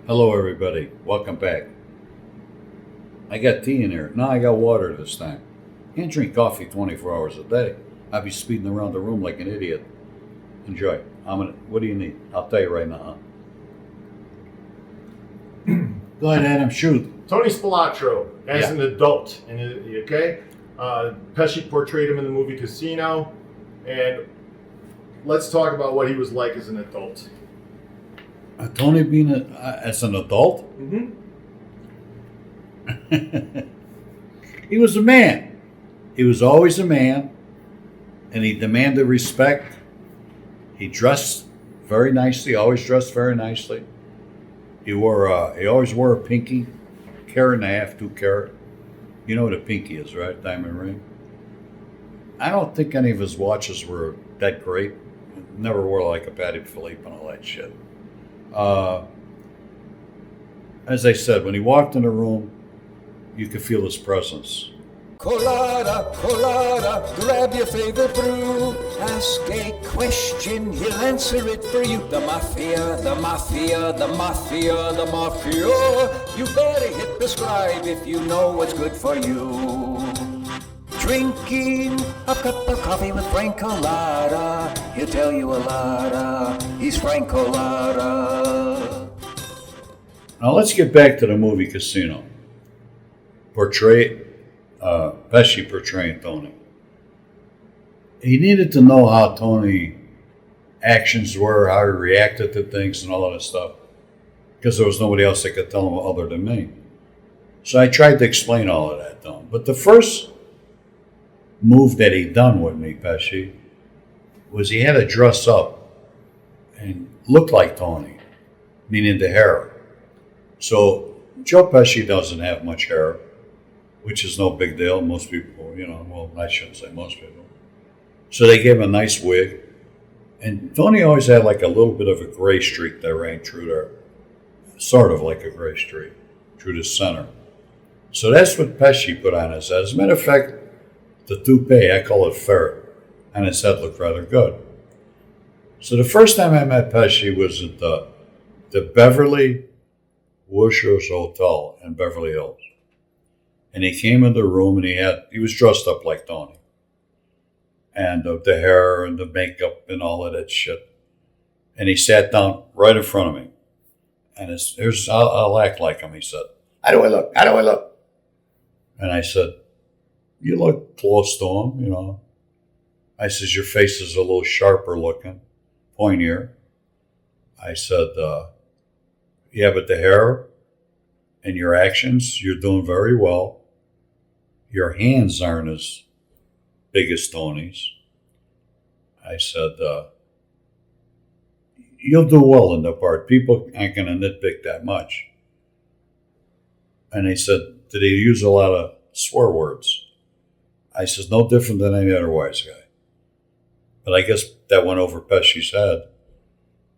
Hello, everybody. Welcome back. I got tea in here. Now I got water this time. Can't drink coffee 24 hours a day. I'd be speeding around the room like an idiot. Enjoy. What do you need? I'll tell you right now. Go ahead, Adam. Shoot. Tony Spilotro as Yeah. an adult, okay? Pesci portrayed him in the movie Casino, and let's talk about what he was like as an adult. Tony being as an adult, Mm-hmm. he was a man. He was always a man, and he demanded respect. He dressed very nicely. Always dressed very nicely. He always wore a pinky, carat and a half, 2 carat. You know what a pinky is, right? Diamond ring. I don't think any of his watches were that great. Never wore like a Patty Philippe and all that shit. As I said, when he walked in the room, you could feel his presence. Colada, colada, grab your favorite brew. Ask a question, he'll answer it for you. The mafia, the mafia, the mafia, the mafia. You better hit prescribe if you know what's good for you. Drinking a cup of coffee with Frank Cullotta. He'll tell you a lot. He's Frank Cullotta. Now let's get back to the movie Casino. Pesci portraying Tony. He needed to know how Tony actions were, how he reacted to things and all of that stuff, because there was nobody else that could tell him other than me. So I tried to explain all of that to him. But the first move that he done with me, Pesci, was he had to dress up and look like Tony, meaning the hair. So Joe Pesci doesn't have much hair, which is no big deal. Most people, well, I shouldn't say most people. So they gave him a nice wig. And Tony always had like a little bit of a gray streak that ran through there. Sort of like a gray streak through the center. So that's what Pesci put on his head. As a matter of fact, the toupee, I call it ferret, on his head looked rather good. So the first time I met Pesci was at the Beverly Wilshire's Hotel in Beverly Hills. And he came in the room and he was dressed up like Tony. And the hair and the makeup and all of that shit. And he sat down right in front of me. And I'll act like him, he said. How do I look? How do I look? And I said, you look close to him, I said, your face is a little sharper looking, pointier. I said, yeah, but the hair and your actions, you're doing very well. Your hands aren't as big as Tony's. I said, you'll do well in the part. People aren't going to nitpick that much. And he said, did he use a lot of swear words? I said, no different than any other wise guy. But I guess that went over Pesci's head.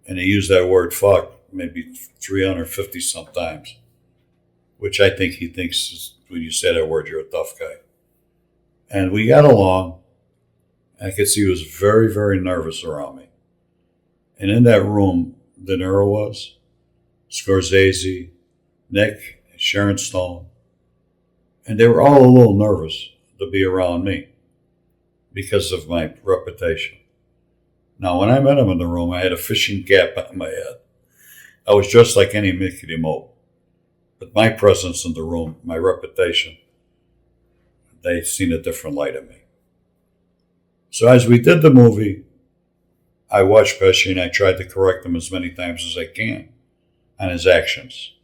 And he used that word fuck maybe 350 sometimes, which I think he thinks is, when you say that word, you're a tough guy. And we got along. I could see he was very, very nervous around me. And in that room, De Niro was, Scorsese, Nick, Sharon Stone, and they were all a little nervous to be around me because of my reputation. Now, when I met him in the room, I had a fishing cap on my head. I was dressed like any Mickey Moe. But my presence in the room, my reputation, they'd seen a different light of me. So as we did the movie, I watched Pesci and I tried to correct him as many times as I can on his actions.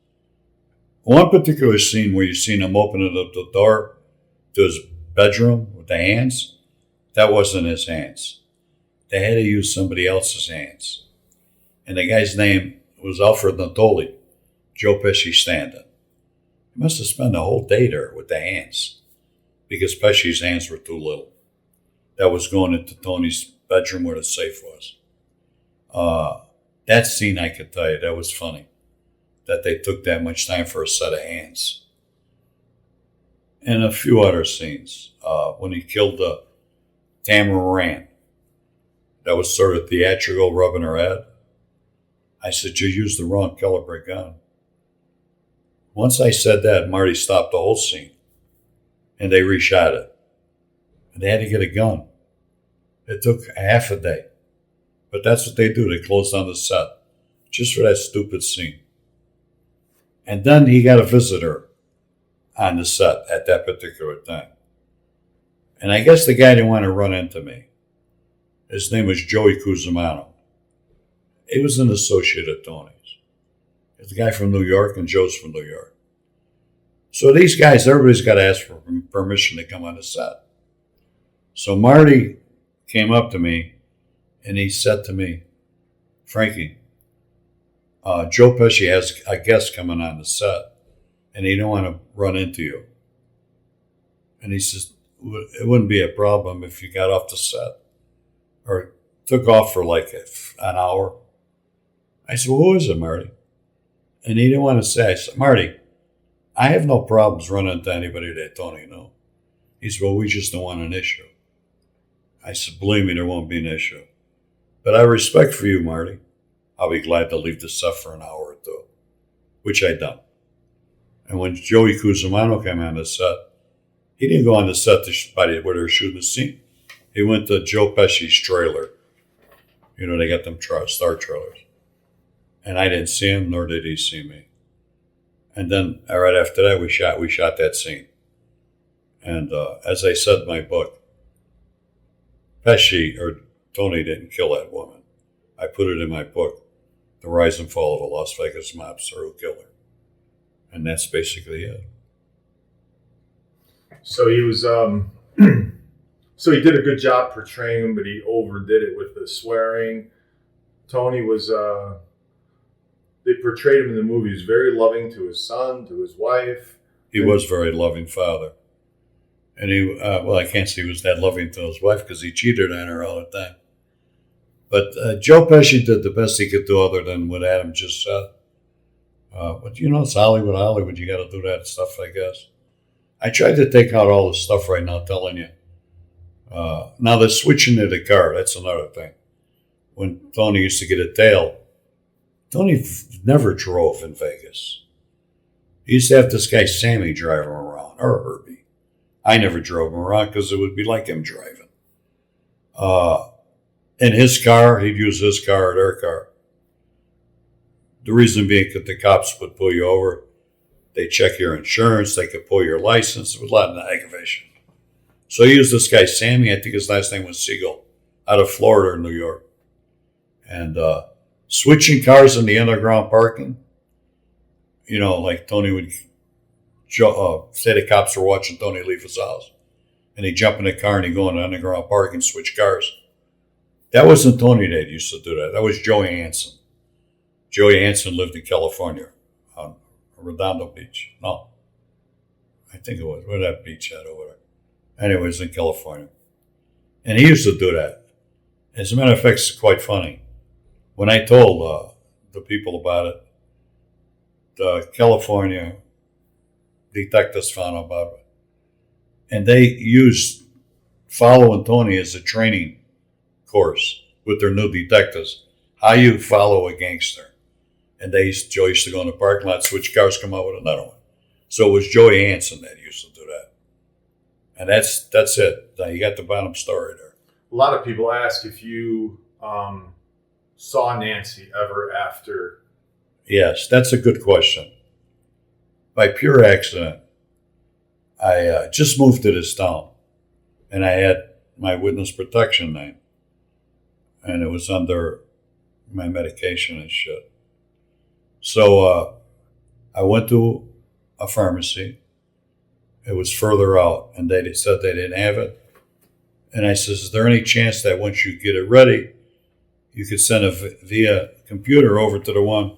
One particular scene where you seen him opening up the door to his bedroom with the hands, that wasn't his hands. They had to use somebody else's hands. And the guy's name was Alfred Natoli, Joe Pesci's stand-in. He must have spent a whole day there with the hands because Pesci's hands were too little. That was going into Tony's bedroom where the safe was. That scene, I could tell you, that was funny, that they took that much time for a set of hands. And a few other scenes. When he killed Tamara Moran, that was sort of theatrical, rubbing her head. I said, you used the wrong caliber gun. Once I said that, Marty stopped the whole scene, and they reshot it. And they had to get a gun. It took half a day. But that's what they do. They closed down the set just for that stupid scene. And then he got a visitor on the set at that particular time. And I guess the guy didn't want to run into me. His name was Joey Cusimano. He was an associate at Tony's. It's a guy from New York, and Joe's from New York. So these guys, everybody's got to ask for permission to come on the set. So Marty came up to me, and he said to me, Frankie, Joe Pesci has a guest coming on the set, and he don't want to run into you. And he says, it wouldn't be a problem if you got off the set or took off for like an hour. I said, well, who is it, Marty? And he didn't want to say. I said, Marty, I have no problems running into anybody that Tony knew. He said, well, we just don't want an issue. I said, believe me, there won't be an issue. But out of respect for you, Marty, I'll be glad to leave the set for an hour or two, which I done. And when Joey Cusimano came on the set, he didn't go on the set where they were shooting the scene. He went to Joe Pesci's trailer. You know, they got them star trailers. And I didn't see him, nor did he see me. And then right after that, we shot that scene. And as I said in my book, Pesci or Tony didn't kill that woman. I put it in my book, The Rise and Fall of a Las Vegas Mobster Who Killed Her. And that's basically it. So he was, so he did a good job portraying him, but he overdid it with the swearing. Tony was, they portrayed him in the movie. He was very loving to his son, to his wife. He was a very loving father. And he, well, I can't say he was that loving to his wife because he cheated on her all the time. But Joe Pesci did the best he could do other than what Adam just said. But you know, it's Hollywood. You got to do that stuff, I guess. I tried to take out all the stuff right now, telling you. Now they're switching to the car. That's another thing. When Tony used to get a tail, Tony never drove in Vegas. He used to have this guy Sammy drive him around, or Herbie. I never drove him around because it would be like him driving. In his car, he'd use his car or their car. The reason being that the cops would pull you over. They check your insurance. They could pull your license. It was a lot of aggravation. So he used this guy, Sammy. I think his last name was Siegel, out of Florida or New York. And switching cars in the underground parking, you know, like Tony would say the cops were watching Tony leave his house. And he'd jump in the car and he'd go in the underground parking and switch cars. That wasn't Tony that used to do that. That was Joey Hansen. Joey Hansen lived in California on Redondo Beach. No, I think it was. Where that beach at over there? Anyways, in California. And he used to do that. As a matter of fact, it's quite funny. When I told the people about it, the California detectives found out about it. And they used following Tony as a training course with their new detectives. How you follow a gangster. And Joe used to go in the parking lot, switch cars, come out with another one. So it was Joey Hansen that used to do that. And that's it. Now you got the bottom story there. A lot of people ask if you saw Nancy ever after. Yes, that's a good question. By pure accident, I just moved to this town. And I had my witness protection name. And it was under my medication and shit. So I went to a pharmacy. It was further out, and they said they didn't have it. And I said, is there any chance that once you get it ready, you could send it via computer over to the one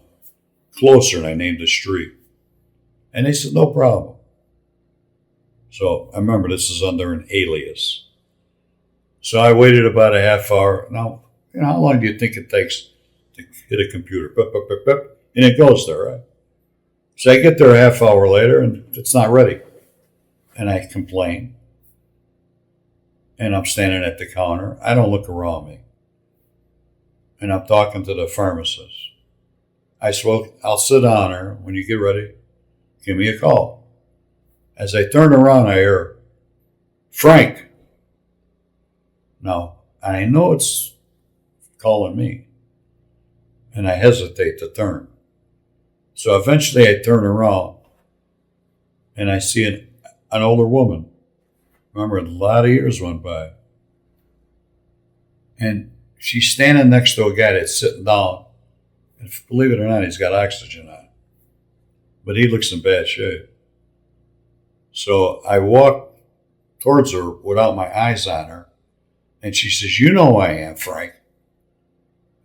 closer? And I named the street. And they said, no problem. So I remember this is under an alias. So I waited about a half hour. Now, you know, how long do you think it takes to hit a computer? Beep, beep, beep, beep. And it goes there, right? So I get there a half hour later, and it's not ready. And I complain. And I'm standing at the counter. I don't look around me. And I'm talking to the pharmacist. I said, well, I'll sit down here when you get ready. give me a call. As I turn around, I hear, Frank. Now, I know it's calling me, and I hesitate to turn. So eventually I turn around, and I see an older woman. Remember, a lot of years went by. And she's standing next to a guy that's sitting down. And believe it or not, he's got oxygen on. But he looks in bad shape. So I walk towards her without my eyes on her. And she says, you know who I am, Frank.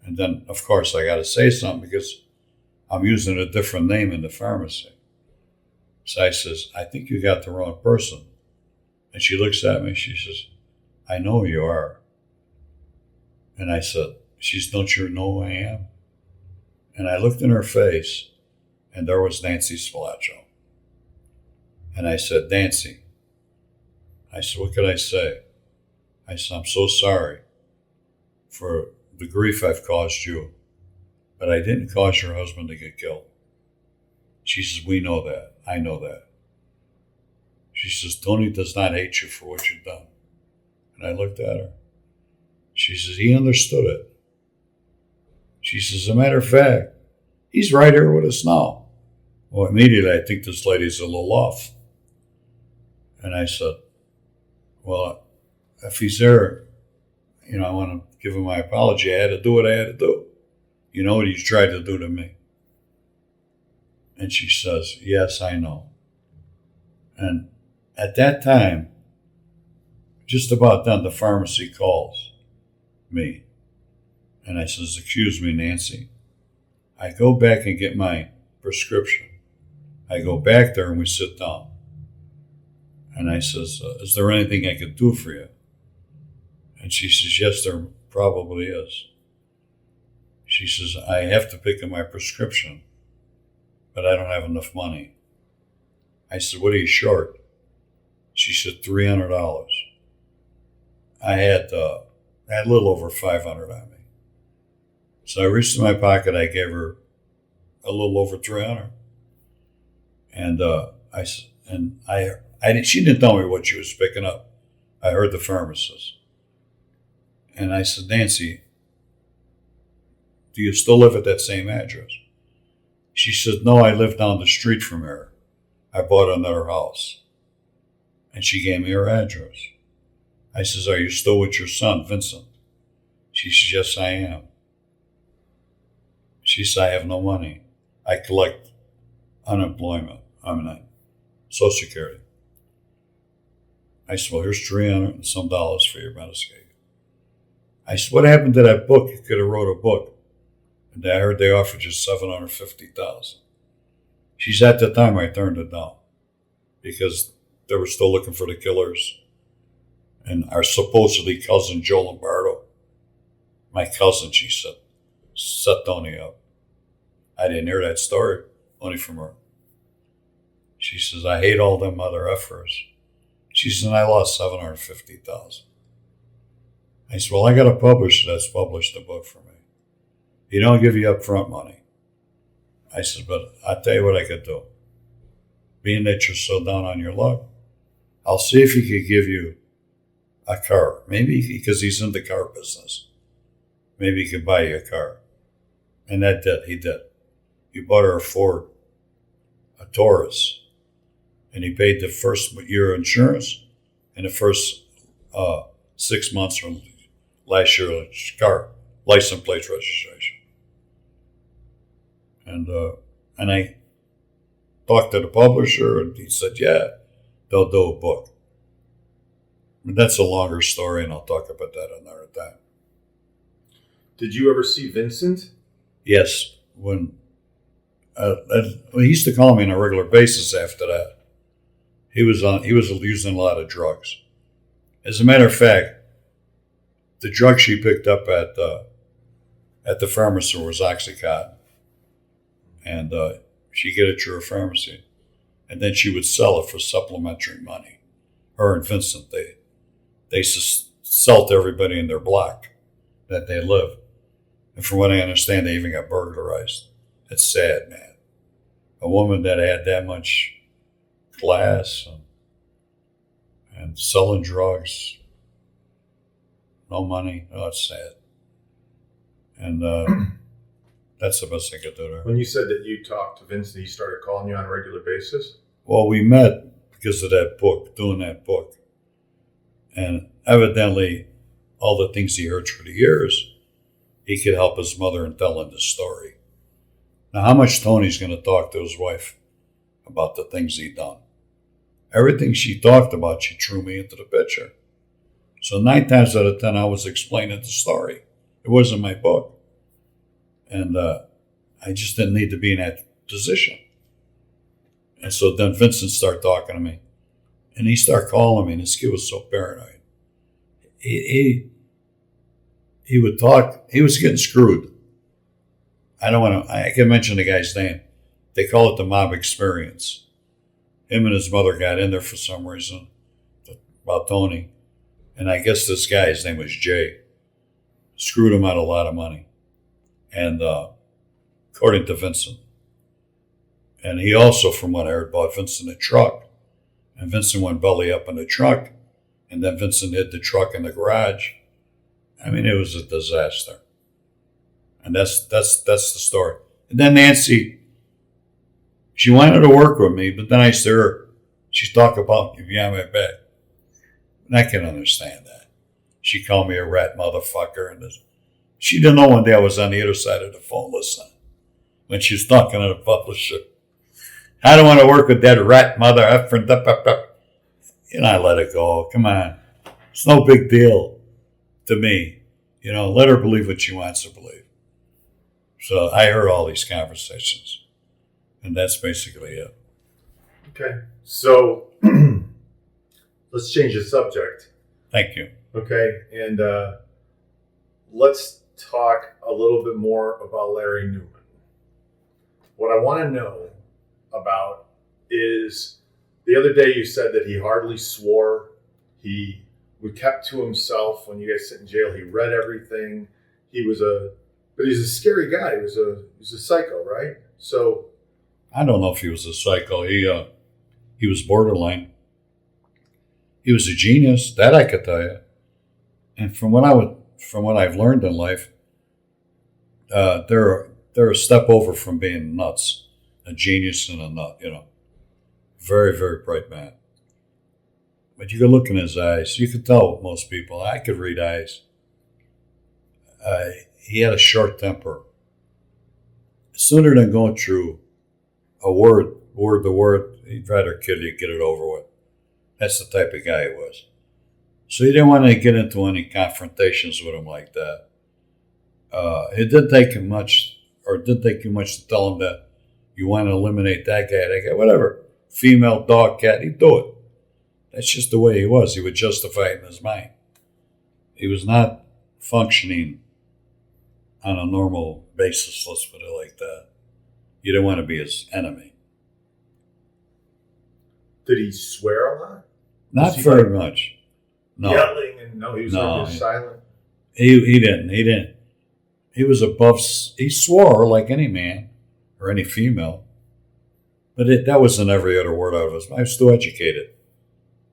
And then, of course, I got to say something because I'm using a different name in the pharmacy. So I says, I think you got the wrong person. And she looks at me. She says, I know who you are. And I said, don't you know who I am? And I looked in her face, and there was Nancy Spilotro. And I said, Nancy, I said, what could I say? I said, I'm so sorry for the grief I've caused you, but I didn't cause your husband to get killed. She says, we know that. I know that. She says, Tony does not hate you for what you've done. And I looked at her. She says, he understood it. She says, as a matter of fact, he's right here with us now. Well, immediately I think this lady's a little off. And I said, well, if he's there, I want to give him my apology. I had to do what I had to do. You know what he's tried to do to me? And she says, yes, I know. And at that time, just about then, the pharmacy calls me. And I says, excuse me, Nancy. I go back and get my prescription. I go back there and we sit down. And I says, is there anything I could do for you? And she says, yes, there probably is. She says, I have to pick up my prescription, but I don't have enough money. I said, what are you short? She said, $300. I had a little over $500 on me. So I reached in my pocket. I gave her a little over $300. And she didn't tell me what she was picking up. I heard the pharmacist. And I said, Nancy, do you still live at that same address? She said, no, I live down the street from here. I bought another house. And she gave me her address. I says, are you still with your son, Vincent? She says, yes, I am. She says, I have no money. I collect unemployment. Social Security. I said, well, here's $300 and some dollars for your medicine. I said, what happened to that book? You could have wrote a book. And I heard they offered you $750,000. She said, at the time I turned it down because they were still looking for the killers. And our supposedly cousin, Joe Lombardo, my cousin, she said, set Tony up. I didn't hear that story, only from her. She says, I hate all them other efforts. She said, I lost $750,000. I said, well, I got a publisher that's published a book for me. He don't give you upfront money. I said, but I'll tell you what I could do. Being that you're so down on your luck, I'll see if he could give you a car. Maybe because he's in the car business. Maybe he could buy you a car. And that did. He did. He bought her a Ford, a Taurus. And he paid the first year insurance and the first 6 months from last year's car, license plate registration. And I talked to the publisher, and he said, yeah, they'll do a book. But that's a longer story, and I'll talk about that another time. Did you ever see Vincent? Yes. When he used to call me on a regular basis after that. He was using a lot of drugs. As a matter of fact, the drug she picked up at the pharmacy was Oxycontin. And she'd get it through her pharmacy. And then she would sell it for supplementary money. Her and Vincent, they sell to everybody in their block that they live. And from what I understand, they even got burglarized. It's sad, man. a woman that had that much class and selling drugs, no money. Oh, it's sad. And that's the best I could do to her. When you said that you talked to Vincent, he started calling you on a regular basis? Well, we met because of that book, doing that book. And evidently, all the things he heard through the years, he could help his mother in telling the story. Now, how much Tony's going to talk to his wife about the things he done? Everything she talked about, she threw me into the picture. So 9 times out of 10, I was explaining the story. It wasn't my book. And I just didn't need to be in that position. And so then Vincent started talking to me. And he started calling me, and this kid was so paranoid. He would talk. He was getting screwed. I can mention the guy's name. They call it the mob experience. Him and his mother got in there for some reason about Tony. And I guess this guy, his name was Jay, screwed him out a lot of money. And according to Vincent. And he also, from what I heard, bought Vincent a truck. And Vincent went belly up in the truck. And then Vincent hid the truck in the garage. I mean, it was a disaster. And that's the story. And then Nancy, she wanted to work with me, but then I said to her, she's talking about you behind my back. And I can understand that. She called me a rat motherfucker. And she didn't know one day I was on the other side of the phone listening when she was talking to the publisher. I don't want to work with that rat mother effer. And I let it go. Come on. It's no big deal to me. Let her believe what she wants to believe. So I heard all these conversations. And that's basically it. Okay. So let's change the subject. Thank you. Okay. And let's talk a little bit more about Larry Neumann. What I want to know about is the other day you said that he hardly swore. He kept to himself when you guys sit in jail. He read everything. But he's a scary guy. He was a psycho, right? So I don't know if he was a psycho. He was borderline. He was a genius, that I could tell you. And from what I've learned in life, they're a step over from being nuts, a genius and a nut. Very, very bright man. But you could look in his eyes. You could tell with most people. I could read eyes. He had a short temper. Sooner than going through a word to word, he'd rather kill you, get it over with. That's the type of guy he was. So he didn't want to get into any confrontations with him like that. It didn't take him much, or it didn't take you much to tell him that you want to eliminate that guy, whatever. Female, dog, cat, he'd do it. That's just the way he was. He would justify it in his mind. He was not functioning on a normal basis, let's put it like that. You didn't want to be his enemy. did he swear a lot? Not very much. No. Yelling and he was just silent. He didn't. He was above. He swore like any man or any female, but that wasn't every other word out of his mouth. I was still educated.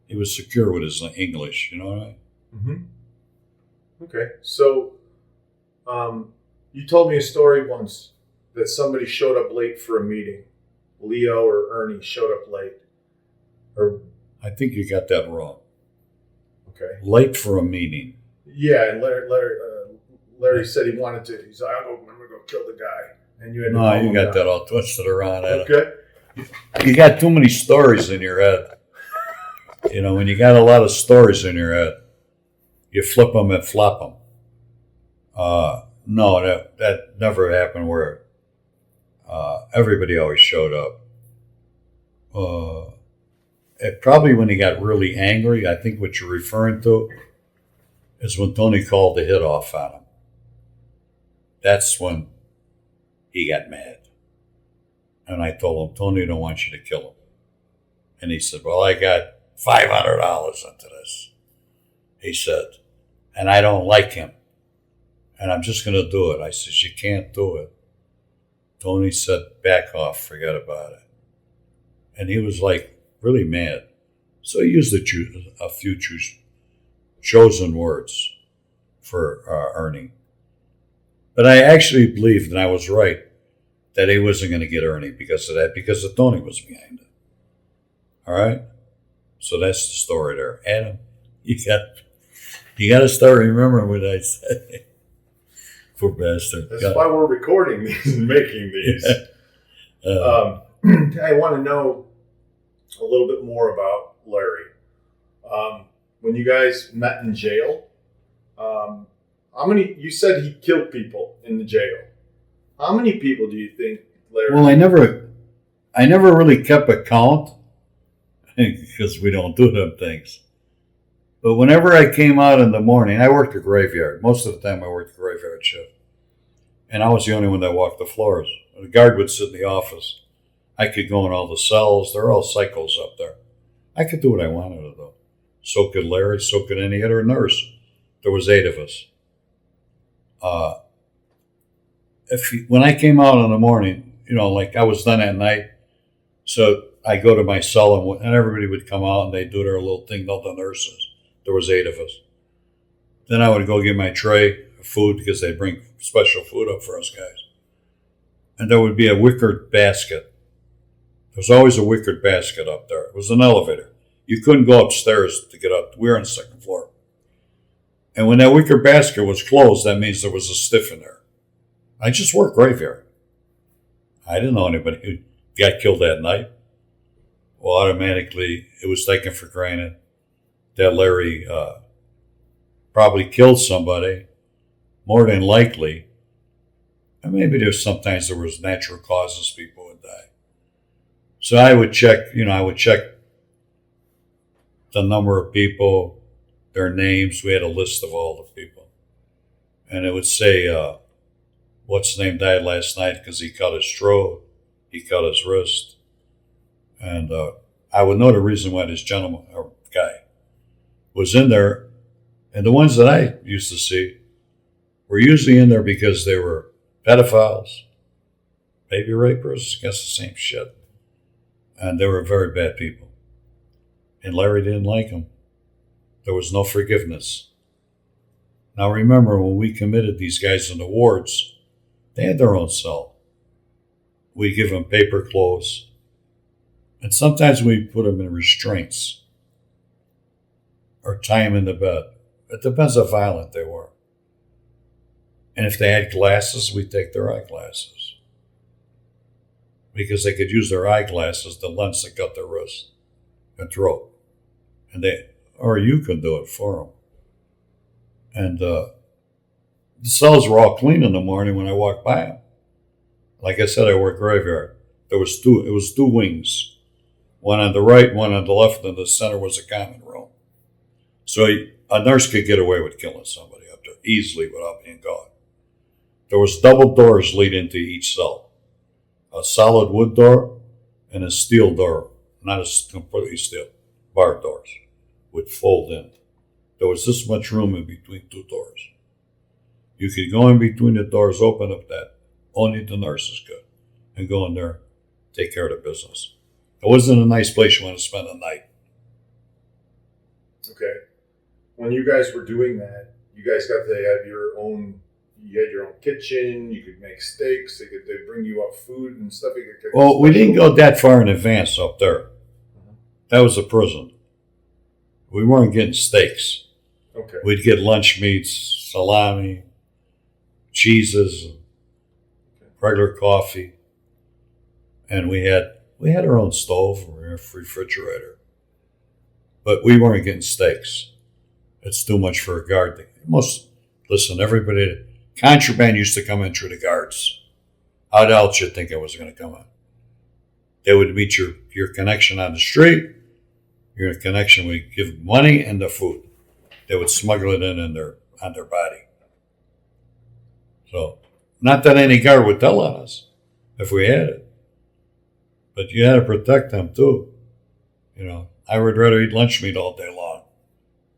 He was secure with his English. You know what I mean? Mm-hmm. Okay, so you told me a story once that somebody showed up late for a meeting. Leo or Ernie showed up late. Or I think you got that wrong. Okay. Late for a meeting. Yeah, and Larry said he wanted to. He's like, I'm going to go kill the guy. And you had to No, calm you him got down. that all twisted around. Okay. You got too many stories in your head. You know, when you got a lot of stories in your head, you flip them and flop them. No, that never happened where everybody always showed up. Probably when he got really angry, I think what you're referring to is when Tony called the hit off on him. That's when he got mad. And I told him, Tony, I don't want you to kill him. And he said, well, I got $500 into this. He said, and I don't like him. And I'm just going to do it. I said, you can't do it. Tony said, back off, forget about it. And he was like really mad. So he used a few chosen words for Ernie. But I actually believed, and I was right, that he wasn't going to get Ernie because of that, because the Tony was behind it. All right? So that's the story there. Adam, you got to start remembering what I said. Poor bastard. That's why we're recording these and making these. I want to know a little bit more about Larry. When you guys met in jail, how many? You said he killed people in the jail. How many people do you think Larry? Well, I never really kept a count because we don't do them things. But whenever I came out in the morning, I worked a graveyard. Most of the time, I worked a graveyard shift, and I was the only one that walked the floors. The guard would sit in the office. I could go in all the cells. They're all cycles up there. I could do what I wanted to do. So could Larry. So could any other nurse. There was 8 of us. When I came out in the morning, like I was done at night, so I go to my cell and everybody would come out and they'd do their little thing, all the nurses. There was 8 of us. Then I would go get my tray of food because they bring special food up for us guys. And there would be a wicker basket. There was always a wicker basket up there. It was an elevator. You couldn't go upstairs to get up. We were on the 2nd floor. And when that wicker basket was closed, that means there was a stiff in there. I just worked graveyard. I didn't know anybody who got killed that night. Well, automatically, it was taken for granted that Larry probably killed somebody, more than likely. And maybe sometimes there was natural causes people would die. So I would check the number of people, their names. We had a list of all the people. And it would say, what's his name died last night because he cut his throat, he cut his wrist. And I would know the reason why this gentleman or guy was in there. And the ones that I used to see were usually in there because they were pedophiles, baby rapers, I guess the same shit. And they were very bad people. And Larry didn't like them. There was no forgiveness. Now remember, when we committed these guys in the wards, they had their own cell. We give them paper clothes. And sometimes we put them in restraints or tie them in the bed. It depends how violent they were. And if they had glasses, we take their eyeglasses. Because they could use their eyeglasses, the lens that cut their wrist and throat. Or you could do it for them. And the cells were all clean in the morning when I walked by them. Like I said, I worked graveyard. It was two wings. One on the right, one on the left, and the center was a common room. So a nurse could get away with killing somebody up there easily without being caught. There was double doors leading to each cell. A solid wood door and a steel door, not a completely steel, bar doors would fold in. There was this much room in between 2 doors. You could go in between the doors, open up that. Only the nurses could. And go in there, take care of the business. It wasn't a nice place you want to spend a night. Okay. When you guys were doing that, you guys got to have your own. You had your own kitchen. You could make steaks. They bring you up food and stuff. Well, we didn't go that far in advance up there. Mm-hmm. That was a prison. We weren't getting steaks. Okay. We'd get lunch meats, salami, cheeses, regular coffee, and we had our own stove or a refrigerator. But we weren't getting steaks. It's too much for a guard. Everybody, contraband used to come in through the guards. How else you think it was going to come in? They would meet your connection on the street. Your connection would give money and the food. They would smuggle it on their body. So, not that any guard would tell on us if we had it. But you had to protect them too. I would rather eat lunch meat all day long.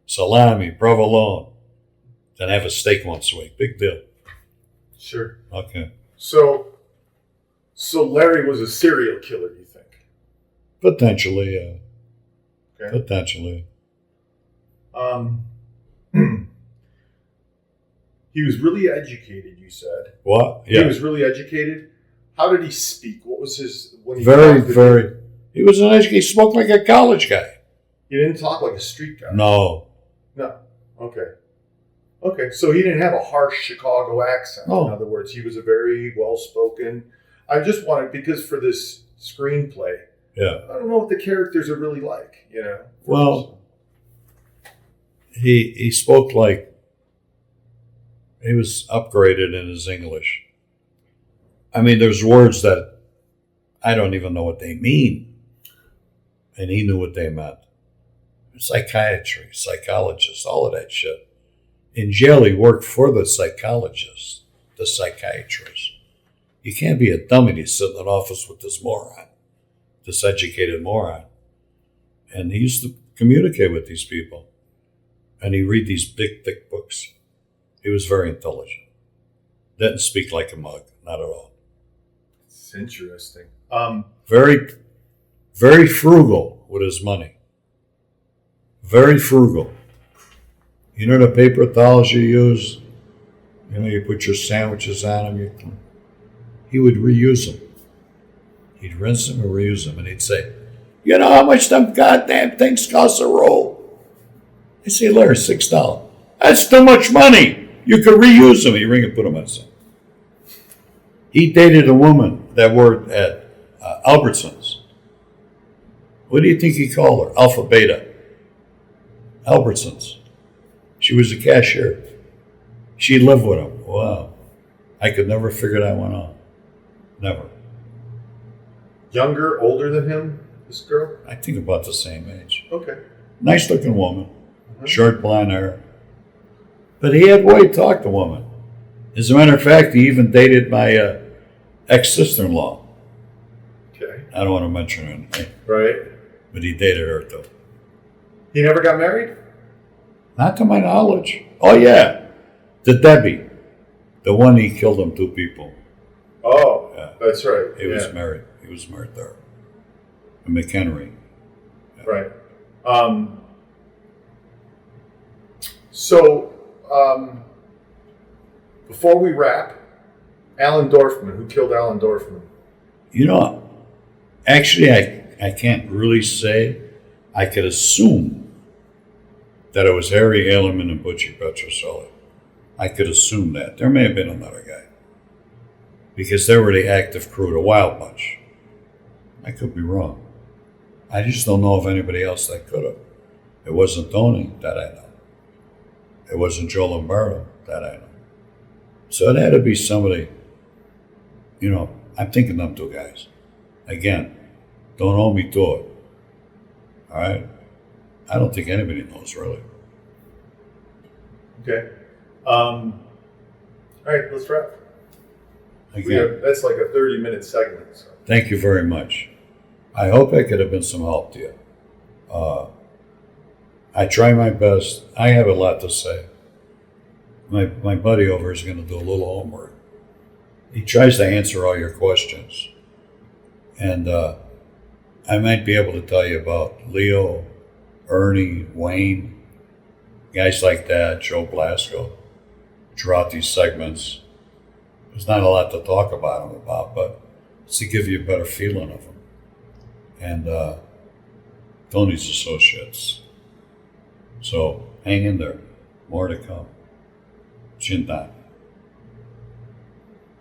Salami, provolone, than have a steak once a week. Big deal. Sure. Okay. So, So Larry was a serial killer, you think? Potentially, yeah. Okay. Potentially. He was really educated, you said. What? He Yeah. was really educated. How did he speak? What was his... When he Very, talked to very. you? He was an educated. He spoke like a college guy. He didn't talk like a street guy. No. No. Okay. Okay. So he didn't have a harsh Chicago accent. No. In other words, he was a very well-spoken... I just wanted, because for this screenplay, Yeah. I don't know what the characters are really like, you know? Well, he spoke like he was upgraded in his English. I mean, there's words that I don't even know what they mean. And he knew what they meant. Psychiatry, psychologist, all of that shit. In jail, he worked for the psychologist, the psychiatrist. You can't be a dummy to sit in an office with this moron, this educated moron. And he used to communicate with these people. And he'd read these big, thick books. He was very intelligent. Didn't speak like a mug, not at all. It's interesting. Very, very frugal with his money. Very frugal. You know the paper towels you use? You know, you put your sandwiches on them. He would reuse them. He'd rinse them and reuse them. And he'd say, you know how much them goddamn things cost a roll? I say, Larry, $6. That's too much money. You could reuse them. He'd ring and put them on something. He dated a woman that worked at Albertsons. What do you think he called her? Alpha Beta. Albertsons. She was a cashier. She lived with him. Wow. I could never figure that one out. Never. Younger, older than him, this girl? I think about the same age. Okay. Nice looking woman. Short blonde hair. But he had way to talk to women. As a matter of fact, he even dated my ex-sister-in-law. Okay. I don't want to mention her name. Right. But he dated her too. He never got married? Not to my knowledge. Oh yeah. The Debbie. The one he killed them 2 people. Oh, Yeah. that's right. He was married. He was married there. In McHenry. Yeah. Right. So, before we wrap, Alan Dorfman, who killed Alan Dorfman? You know, actually, I can't really say. I could assume that it was Harry Ailerman and Butchie Petroselli. I could assume that. There may have been another guy. Because they were the active crew, the Wild Bunch. I could be wrong. I just don't know of anybody else that could have. It wasn't Tony, that I know. It wasn't Joe Lombardo, that I know. So it had to be somebody, you know, I'm thinking them 2 guys. Again, don't hold me to it. All right? I don't think anybody knows, really. Okay. All right, let's wrap. Again, That's like a 30-minute segment. So. thank you very much. I hope I could have been some help to you. I try my best. I have a lot to say. My buddy over is going to do a little homework. He tries to answer all your questions. And I might be able to tell you about Leo, Ernie, Wayne, guys like that, Joe Blasco, throughout these segments. There's not a lot to talk about them about, but it's to give you a better feeling of them. And Tony's associates. So hang in there. More to come. Chintan.